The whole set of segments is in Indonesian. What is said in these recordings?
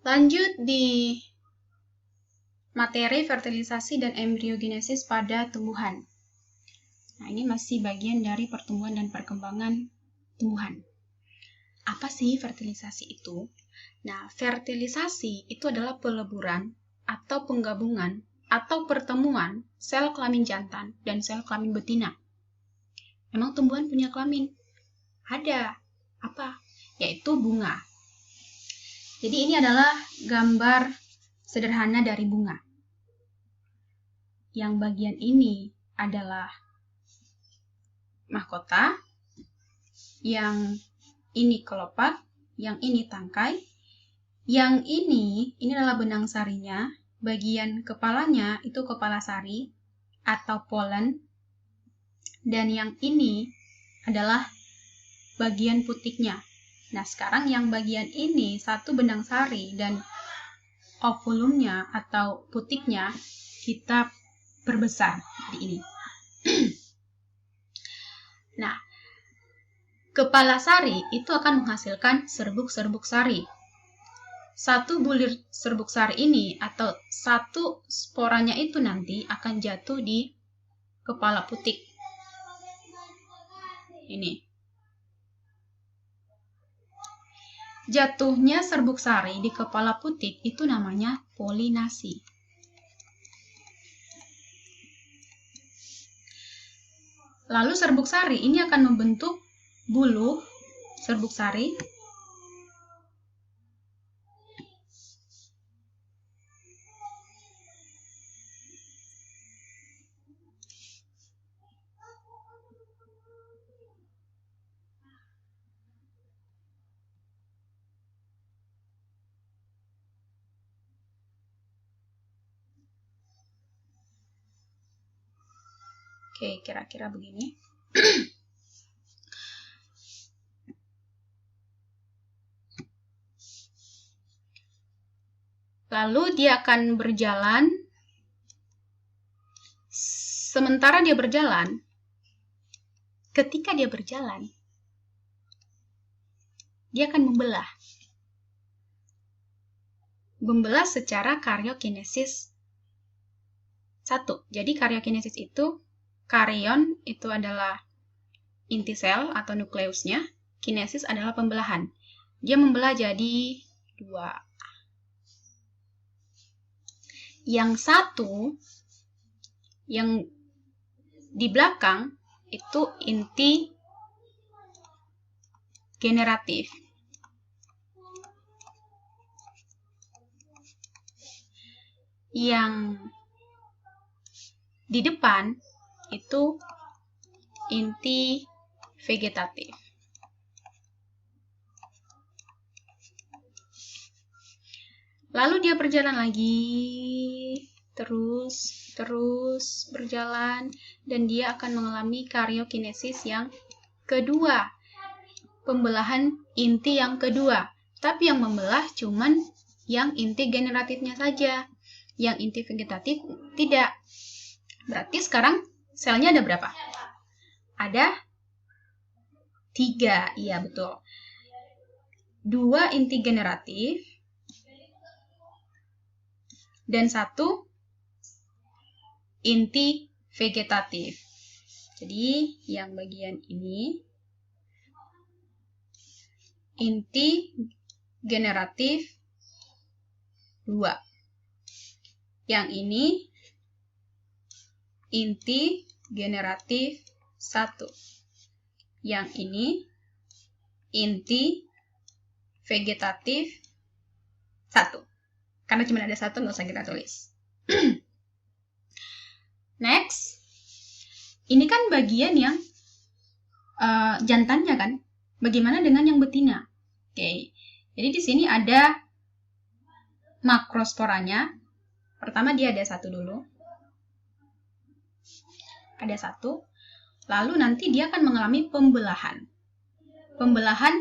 Lanjut di materi fertilisasi dan embriogenesis pada tumbuhan. Nah, ini masih bagian dari pertumbuhan dan perkembangan tumbuhan. Apa sih fertilisasi itu? Nah, fertilisasi itu adalah peleburan atau penggabungan atau pertemuan sel kelamin jantan dan sel kelamin betina. Memang tumbuhan punya kelamin? Ada. Apa? Yaitu bunga. Jadi ini adalah gambar sederhana dari bunga. Yang bagian ini adalah mahkota, yang ini kelopak, yang ini tangkai, yang ini adalah benang sarinya, bagian kepalanya itu kepala sari atau polen, dan yang ini adalah bagian putiknya. Nah, sekarang yang bagian ini satu benang sari dan ovulumnya atau putiknya kita perbesar di ini. Nah, kepala sari itu akan menghasilkan serbuk-serbuk sari. Satu bulir serbuk sari ini atau satu sporanya itu nanti akan jatuh di kepala putik. Ini. Jatuhnya serbuk sari di kepala putik itu namanya polinasi. Lalu serbuk sari ini akan membentuk bulu serbuk sari. Oke, kira-kira begini. Lalu dia akan berjalan. Sementara dia berjalan, ketika dia berjalan, dia akan membelah. Membelah secara karyokinesis 1. Jadi karyokinesis itu, karyon itu adalah inti sel atau nukleusnya, kinesis adalah pembelahan. Dia membelah jadi 2. Yang satu, yang di belakang itu inti generatif. Yang di depan itu inti vegetatif. Lalu dia berjalan lagi, terus berjalan, dan dia akan mengalami karyokinesis yang kedua. Pembelahan inti yang kedua. Tapi yang membelah cuman yang inti generatifnya saja. Yang inti vegetatif tidak. Berarti sekarang selnya ada berapa? Ada 3, iya betul. 2 inti generatif dan 1 inti vegetatif. Jadi yang bagian ini inti generatif 2. Yang ini inti generatif 1. Yang ini inti vegetatif 1. Karena cuma ada 1, nggak usah kita tulis. Next. Ini kan bagian yang jantannya kan. Bagaimana dengan yang betina? Oke. Jadi di sini ada makrosporanya. Pertama dia ada 1 dulu. Ada 1. Lalu nanti dia akan mengalami pembelahan. Pembelahan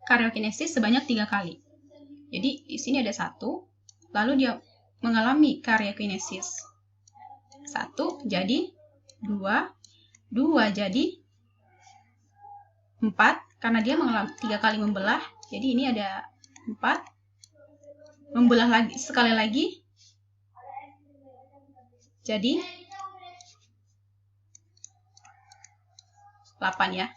karyokinesis sebanyak 3 kali. Jadi di sini ada 1. Lalu dia mengalami karyokinesis 1 jadi 2. 2 jadi 4. Karena dia mengalami 3 kali membelah. Jadi ini ada 4. membelah lagi sekali lagi. Jadi 8 ya.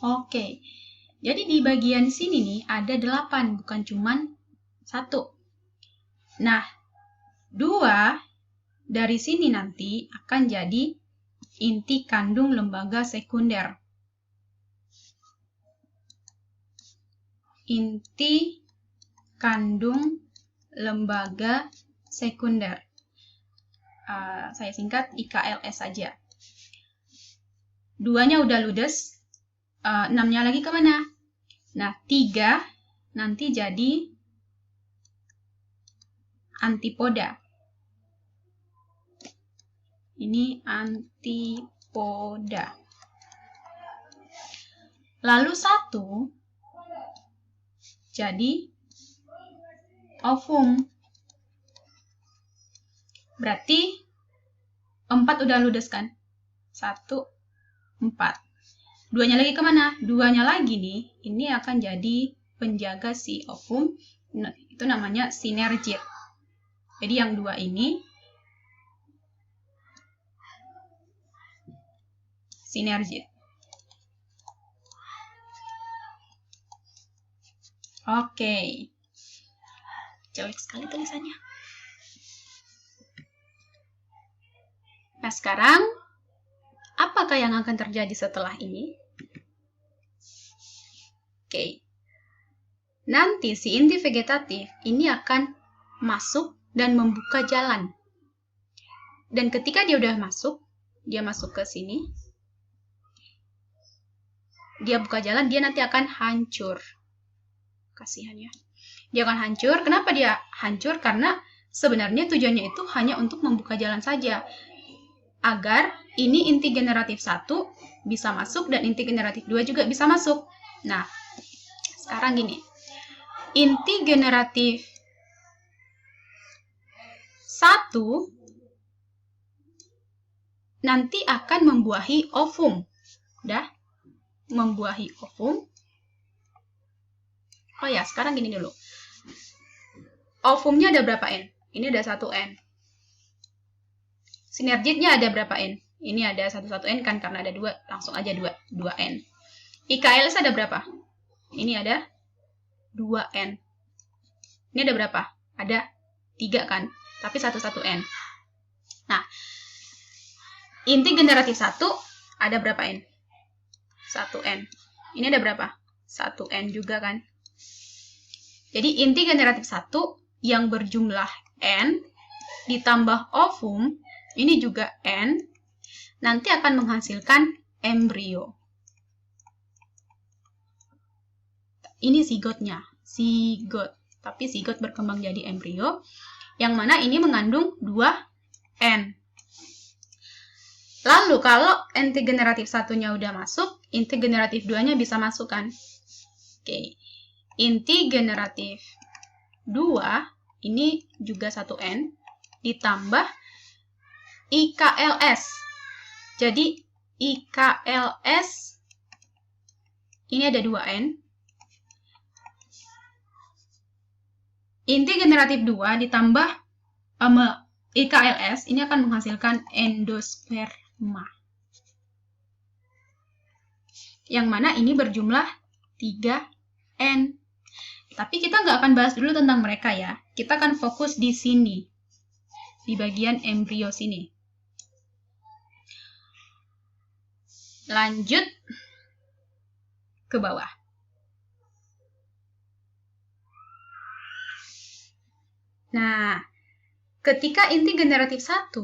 Oke. Jadi di bagian sini nih ada 8, bukan cuman 1. Nah, 2 dari sini nanti akan jadi inti kandung lembaga sekunder. Inti kandung lembaga sekunder. Saya singkat IKLS saja. 2-nya udah ludes. 6-nya lagi kemana? Nah, 3 nanti jadi antipoda. Ini antipoda. Lalu 1 jadi ovum. Berarti 4 udah ludes kan? 1, 4. 2-nya lagi kemana? 2-nya lagi nih, ini akan jadi penjaga si ovum. Nah, itu namanya sinergit. Jadi yang 2 ini sinergit. Oke. Jelek sekali tulisannya. Nah, sekarang apakah yang akan terjadi setelah ini? Oke. Nanti si inti vegetatif ini akan masuk dan membuka jalan. Dan ketika dia udah masuk, dia masuk ke sini. Dia buka jalan, dia nanti akan hancur. Kasihan ya. Dia akan hancur. Kenapa dia hancur? Karena sebenarnya tujuannya itu hanya untuk membuka jalan saja. Agar ini inti generatif 1 bisa masuk dan inti generatif 2 juga bisa masuk. Nah, sekarang gini. Inti generatif 1 nanti akan membuahi ovum. Udah? Membuahi ovum. Oh ya, sekarang gini dulu. Ovumnya ada berapa N? Ini ada 1 N. Sinergitnya ada berapa N? Ini ada 1 N kan, karena ada 2, langsung aja 2 N. IKLS ada berapa? Ini ada 2 N. Ini ada berapa? Ada 3 kan, tapi 1 N. Nah, inti generatif 1 ada berapa N? 1 N. Ini ada berapa? 1 N juga kan. Jadi inti generatif 1 yang berjumlah N ditambah ovum, ini juga N, nanti akan menghasilkan embrio. Ini zigotnya, zigot. Tapi zigot berkembang jadi embrio, yang mana ini mengandung 2 N. Lalu kalau inti generatif 1-nya udah masuk, inti generatif 2-nya bisa masuk kan? Oke. Inti generatif 2 ini juga 1 N ditambah IKLS. Jadi IKLS ini ada 2 N. Inti generatif 2 ditambah IKLS ini akan menghasilkan endosperma. Yang mana ini berjumlah 3 N. Tapi kita nggak akan bahas dulu tentang mereka ya. Kita akan fokus di sini. Di bagian embrio sini. Lanjut ke bawah. Nah, ketika inti generatif 1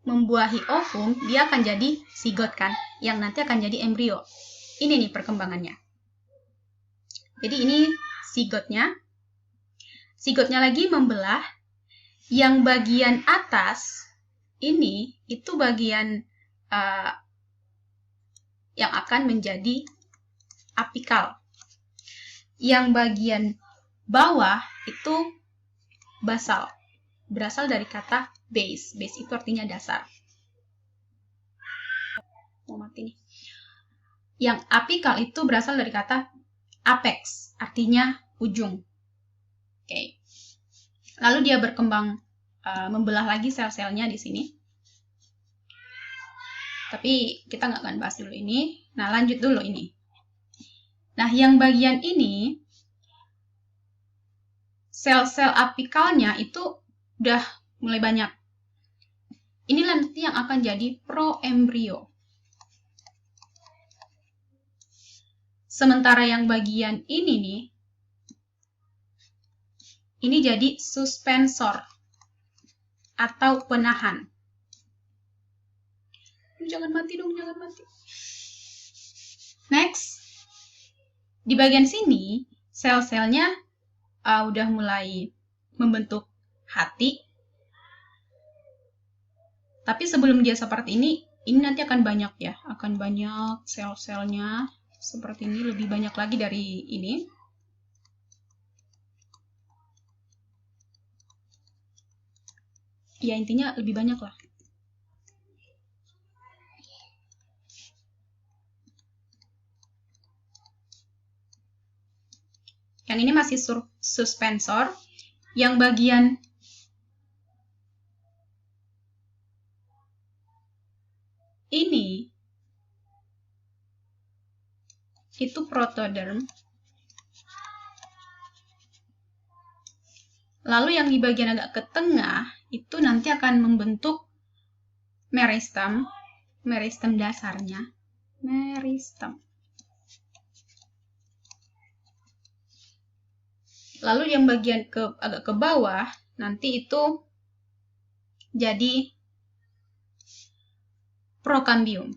membuahi ovum, dia akan jadi zigot kan, yang nanti akan jadi embrio. Ini nih perkembangannya. Jadi ini zigotnya. Zigotnya lagi membelah. Yang bagian atas ini itu bagian yang akan menjadi apikal. Yang bagian bawah itu basal. Berasal dari kata base. Base itu artinya dasar. Mau mati nih. Yang apikal itu berasal dari kata apex, artinya ujung. Oke. Lalu dia berkembang membelah lagi sel-selnya di sini. Tapi kita nggak akan bahas dulu ini. Nah, lanjut dulu ini. Nah, yang bagian ini, sel-sel apikalnya itu udah mulai banyak. Ini nanti yang akan jadi proembrio. Sementara yang bagian ini nih, ini jadi suspensor atau penahan. Jangan mati dong, jangan mati. Next, di bagian sini sel-selnya udah mulai membentuk hati. Tapi sebelum dia seperti ini nanti akan banyak ya, akan banyak sel-selnya seperti ini, lebih banyak lagi dari ini. Ya intinya lebih banyak lah. Yang ini masih suspensor. Yang bagian ini itu protoderm. Lalu yang di bagian agak ke tengah itu nanti akan membentuk meristem, meristem dasarnya, meristem. Lalu yang bagian agak ke bawah nanti itu jadi prokambium.